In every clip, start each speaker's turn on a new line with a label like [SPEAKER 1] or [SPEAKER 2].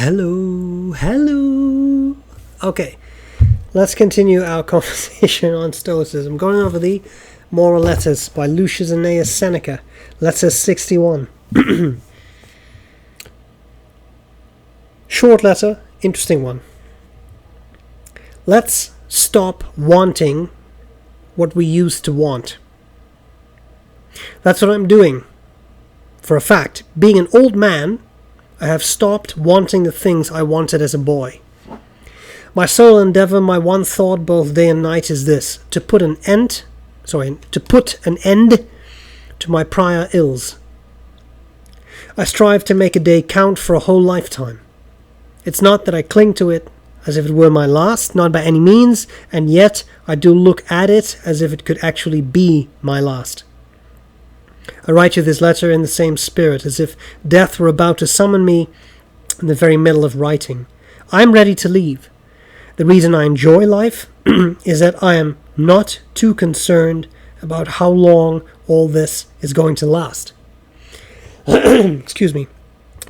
[SPEAKER 1] Hello, hello. Okay, let's continue our conversation on Stoicism. Going over the Moral Letters by Lucius Annaeus Seneca. Letter 61. Short letter, interesting one. Let's stop wanting what we used to want. That's what I'm doing. For a fact, being an old man, I have stopped wanting the things I wanted as a boy. My sole endeavor, my one thought both day and night is this: to put an end to my prior ills. I strive to make a day count for a whole lifetime. It's not that I cling to it as if it were my last, not by any means, and yet I do look at it as if it could actually be my last. I write you this letter in the same spirit, as if death were about to summon me in the very middle of writing. I am ready to leave. The reason I enjoy life is that I am not too concerned about how long all this is going to last. Excuse me.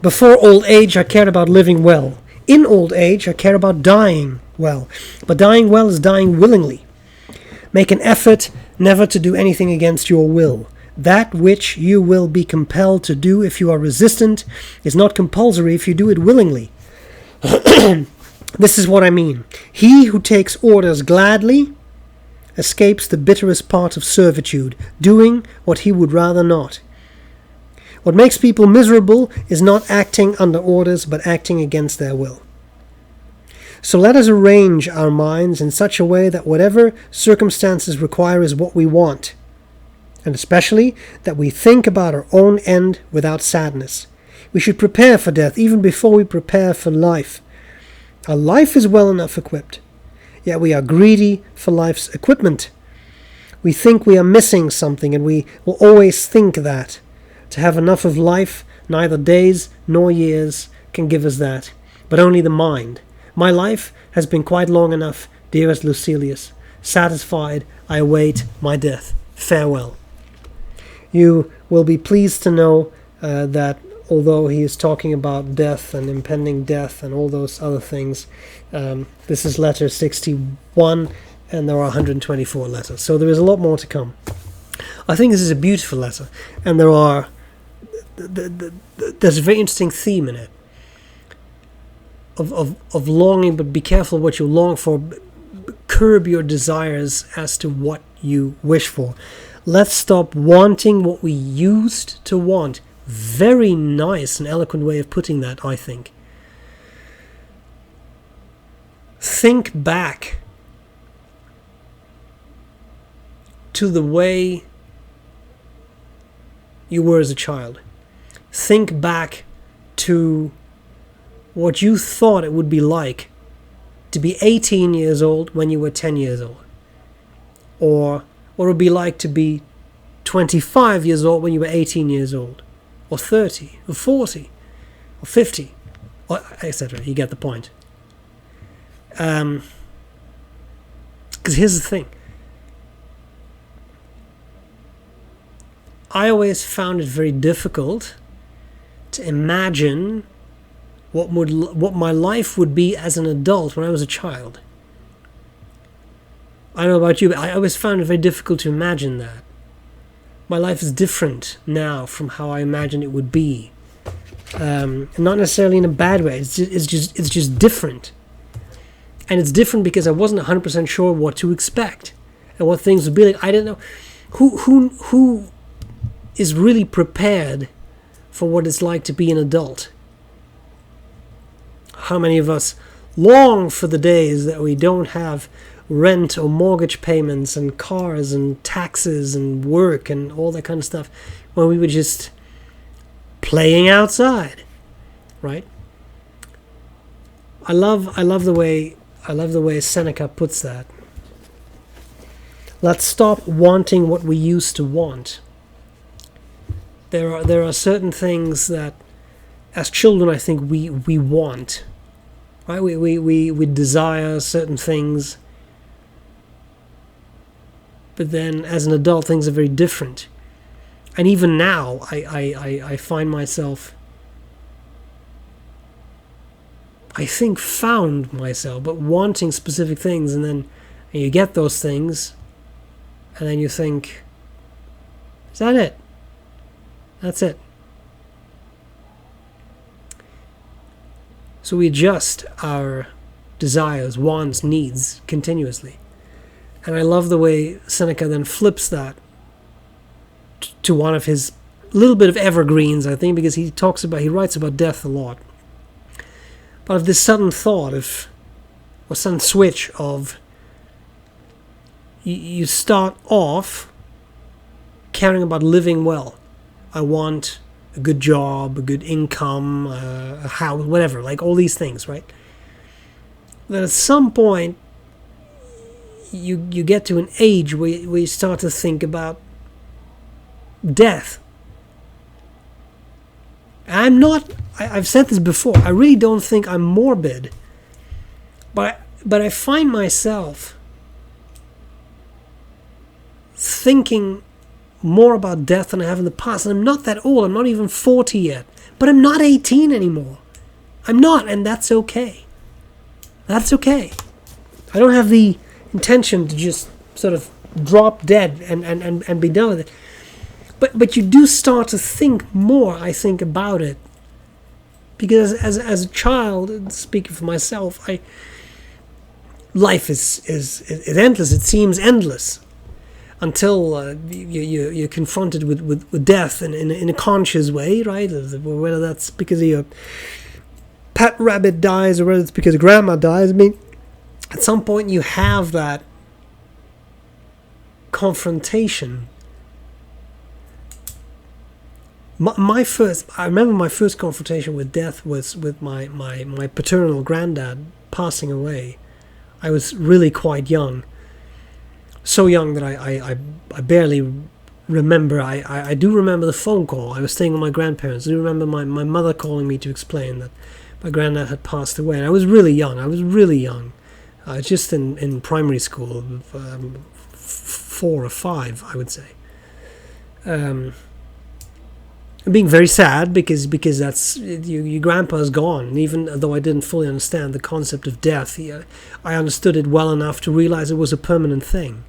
[SPEAKER 1] Before old age, I cared about living well. In old age, I care about dying well. But dying well is dying willingly. Make an effort never to do anything against your will. That which you will be compelled to do if you are resistant is not compulsory if you do it willingly. This is what I mean. He who takes orders gladly escapes the bitterest part of servitude, doing what he would rather not. What makes people miserable is not acting under orders, but acting against their will. So let us arrange our minds in such a way that whatever circumstances require is what we want, and especially that we think about our own end without sadness. We should prepare for death even before we prepare for life. Our life is well enough equipped, yet we are greedy for life's equipment. We think we are missing something, and we will always think that. To have enough of life, neither days nor years can give us that, but only the mind. My life has been quite long enough, dearest Lucilius. Satisfied, I await my death. Farewell. You will be pleased to know that although he is talking about death and impending death and all those other things, this is letter 61, and there are 124 letters. So there is a lot more to come. I think this is a beautiful letter, and there's a very interesting theme in it of longing, but be careful what you long for. Curb your desires as to what you wish for. Let's stop wanting what we used to want. Very nice and eloquent way of putting that, I think. Think back to the way you were as a child. Think back to what you thought it would be like to be 18 years old when you were 10 years old. Or what it would be like to be 25 years old when you were 18 years old. Or 30, or 40, or 50, or etc. You get the point. Because here's the thing. I always found it very difficult to imagine what my life would be as an adult when I was a child. I don't know about you, but I always found it very difficult to imagine that. My life is different now from how I imagined it would be. Not necessarily in a bad way. It's just different. And it's different because I wasn't 100% sure what to expect and what things would be like. I don't know who is really prepared for what it's like to be an adult. How many of us long for the days that we don't have rent or mortgage payments and cars and taxes and work and all that kind of stuff, when we were just playing outside, right? I love the way Seneca puts that. Let's stop wanting what we used to want. There are certain things that as children I think we want, right? We desire certain things. But then as an adult, things are very different. And even now, I find myself I think, found myself, but wanting specific things, and then you get those things, and then you think, is that it? That's it. So we adjust our desires, wants, needs continuously. And I love the way Seneca then flips that to one of his little bit of evergreens, I think, because he writes about death a lot. But of this sudden thought or sudden switch of, you start off caring about living well. I want a good job, a good income, a house, whatever, like all these things, right? Then at some point, you get to an age where you start to think about death. I've said this before, I really don't think I'm morbid, but I find myself thinking more about death than I have in the past. And I'm not that old, I'm not even 40 yet, but I'm not 18 anymore. I'm not, and that's okay. That's okay. I don't have the intention to just sort of drop dead and be done with it. But you do start to think more, I think, about it. Because as a child, speaking for myself, life is endless. It seems endless until you're confronted with death in a conscious way, right? Whether that's because your pet rabbit dies or whether it's because grandma dies. I mean, at some point you have that confrontation. I remember my first confrontation with death was with my paternal granddad passing away. I was really quite young. So young that I barely remember. I do remember the phone call. I was staying with my grandparents. I do remember my mother calling me to explain that my granddad had passed away. And I was really young. Just in primary school, 4 or 5, I would say. Being very sad because that's your grandpa's gone. And even though I didn't fully understand the concept of death, I understood it well enough to realize it was a permanent thing.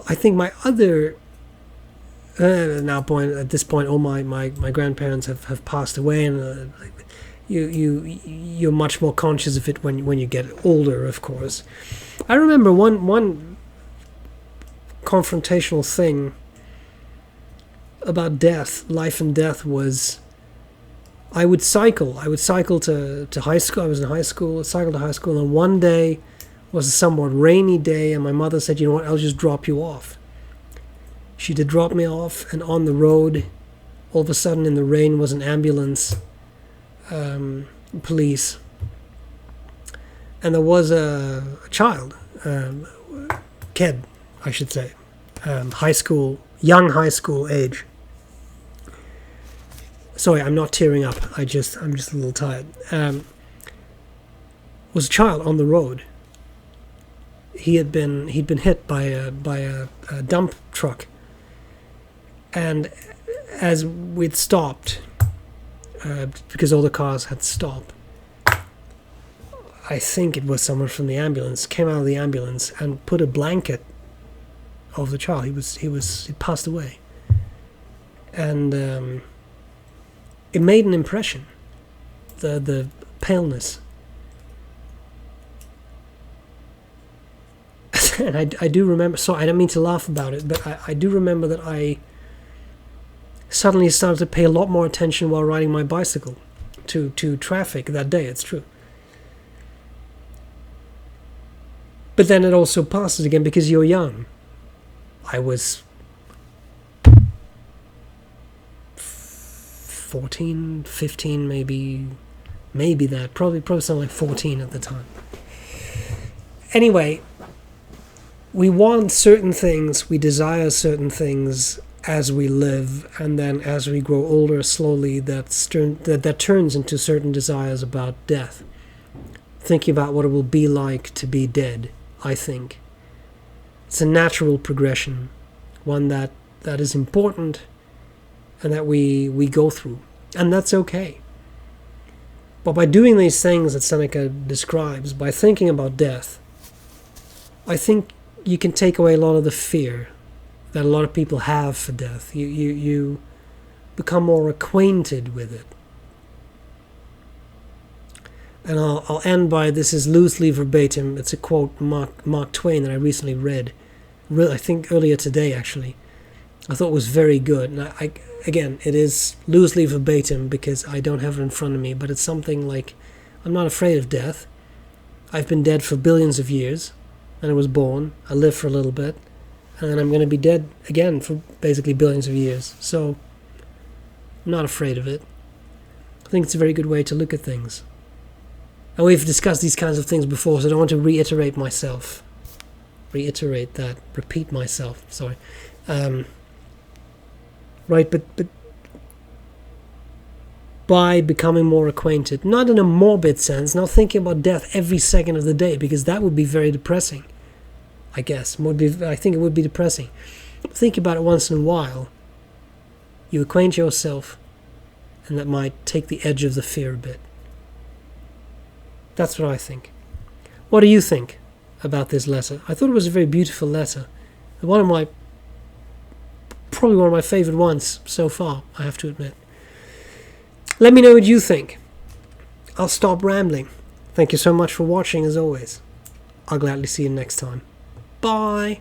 [SPEAKER 1] I think my other at this point all my grandparents have passed away, and you're much more conscious of it when you get older, of course. I remember one confrontational thing about death, life and death, was I would cycle to high school. I was in high school. I'd cycle to high school, and one day was a somewhat rainy day, and my mother said, you know what, I'll just drop you off. She did drop me off, and on the road, all of a sudden in the rain was an ambulance, police, and there was a child, kid, I should say, young high school age. Sorry, I'm not tearing up. I'm just a little tired. Was a child on the road. He'd been hit by a dump truck, and as we'd stopped, because all the cars had stopped, I think it was someone from the ambulance came out of the ambulance and put a blanket over the child. He passed away, and it made an impression. The paleness. And I do remember, so I don't mean to laugh about it, but I do remember that I suddenly started to pay a lot more attention while riding my bicycle to traffic that day, it's true. But then it also passes again because you're young. I was 14, 15, maybe that, probably something like 14 at the time. Anyway, we want certain things, we desire certain things as we live, and then as we grow older, slowly that turns into certain desires about death. Thinking about what it will be like to be dead, I think. It's a natural progression, one that is important and that we go through. And that's okay. But by doing these things that Seneca describes, by thinking about death, I think you can take away a lot of the fear that a lot of people have for death. You become more acquainted with it. And I'll end by, this is loosely verbatim, it's a quote from Mark Twain that I recently read, I think earlier today actually. I thought it was very good. And again, it is loosely verbatim because I don't have it in front of me, but it's something like, I'm not afraid of death. I've been dead for billions of years, and I was born, I lived for a little bit, and then I'm going to be dead again for basically billions of years. So, I'm not afraid of it. I think it's a very good way to look at things. And we've discussed these kinds of things before, so I don't want to repeat myself, sorry. Right, but by becoming more acquainted, not in a morbid sense, not thinking about death every second of the day, because that would be very depressing, I guess. I think it would be depressing. Think about it once in a while. You acquaint yourself, and that might take the edge of the fear a bit. That's what I think. What do you think about this letter? I thought it was a very beautiful letter. Probably one of my favorite ones so far, I have to admit. Let me know what you think. I'll stop rambling. Thank you so much for watching, as always. I'll gladly see you next time. Bye!